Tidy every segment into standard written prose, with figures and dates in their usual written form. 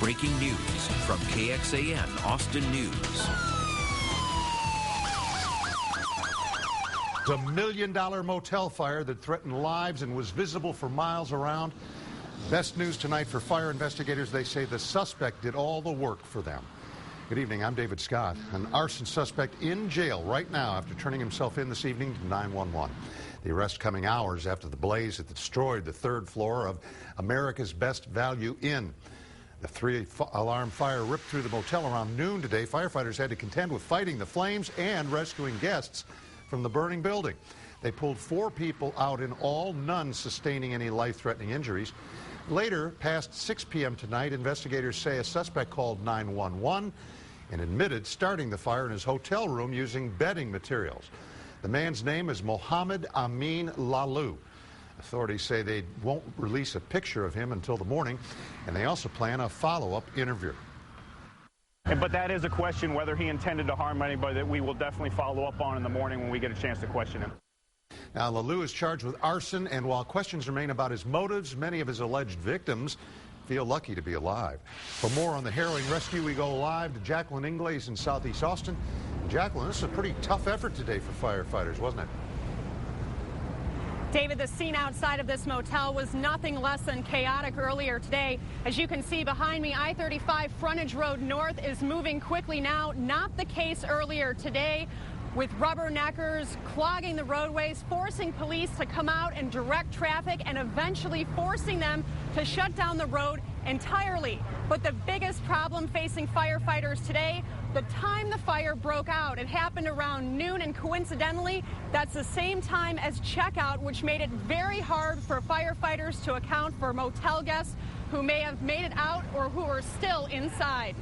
Breaking news from KXAN-Arson News. The $1 million motel fire that threatened lives and was visible for miles around. Best news tonight for fire investigators. They say the suspect did all the work for them. Good evening, I'm David Scott. An arson suspect in jail right now after turning himself in this evening to 911. The arrest coming hours after the blaze that destroyed the third floor of America's Best Value Inn. The three-alarm fire ripped through the motel around noon today. Firefighters had to contend with fighting the flames and rescuing guests from the burning building. They pulled 4 people out in all, none sustaining any life-threatening injuries. Later, past 6 p.m. tonight, investigators say a suspect called 911 and admitted starting the fire in his hotel room using bedding materials. The man's name is Mohammed Amin Lalu. Authorities say they won't release a picture of him until the morning, and they also plan a follow-up interview. But that is a question, whether he intended to harm anybody, that we will definitely follow up on in the morning when we get a chance to question him. Now, Lalu is charged with arson, and while questions remain about his motives, many of his alleged victims feel lucky to be alive. For more on the harrowing rescue, we go live to Jacqueline Ingles in Southeast Austin. Jacqueline, this is a pretty tough effort today for firefighters, wasn't it? David, the scene outside of this motel was nothing less than chaotic earlier today. As you can see behind me, I-35 Frontage Road North is moving quickly now. Not the case earlier today, with rubberneckers clogging the roadways, forcing police to come out and direct traffic and eventually forcing them to shut down the road entirely. But the biggest problem facing firefighters today, the time the fire broke out. It happened around noon, and coincidentally, that's the same time as checkout, which made it very hard for firefighters to account for motel guests who may have made it out or who are still inside.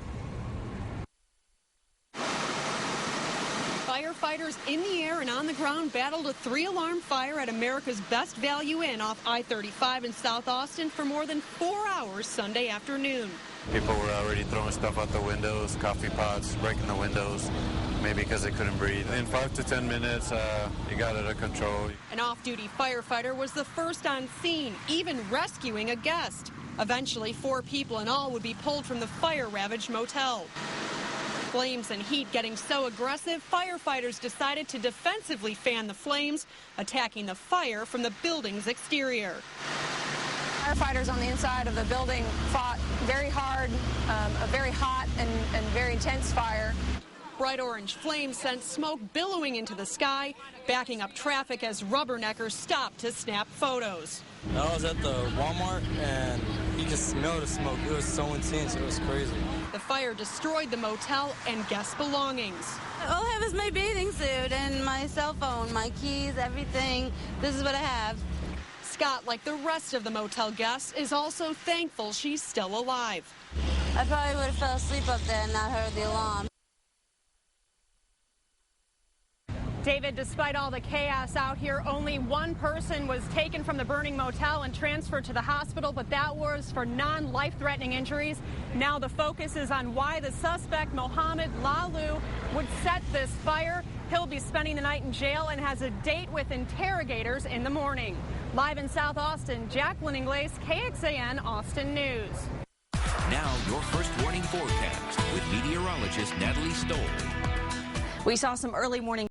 Firefighters in the air and on the ground battled a 3-alarm fire at America's Best Value Inn off I-35 in South Austin for more than 4 hours Sunday afternoon. People were already throwing stuff out the windows, coffee pots, breaking the windows, maybe because they couldn't breathe. In 5 to 10 minutes, it got out of control. An off-duty firefighter was the first on scene, even rescuing a guest. Eventually, 4 people in all would be pulled from the fire-ravaged motel. Flames and heat getting so aggressive, firefighters decided to defensively fan the flames, attacking the fire from the building's exterior. Firefighters on the inside of the building fought very hard, a very hot and very intense fire. Bright orange flames sent smoke billowing into the sky, backing up traffic as rubberneckers stopped to snap photos. I was at the Walmart and you just smelled the smoke. It was so intense, it was crazy. The fire destroyed the motel and guest belongings. All I have is my bathing suit and my cell phone, my keys, everything. This is what I have. Scott, like the rest of the motel guests, is also thankful she's still alive. I probably would have fell asleep up there and not heard the alarm. David, despite all the chaos out here, only 1 person was taken from the burning motel and transferred to the hospital, but that was for non-life-threatening injuries. Now the focus is on why the suspect, Mohammed Lalu, would set this fire. He'll be spending the night in jail and has a date with interrogators in the morning. Live in South Austin, Jacqueline Ingles, KXAN-Arson News. Now your first warning forecast with meteorologist Natalie Stoll. We saw some early morning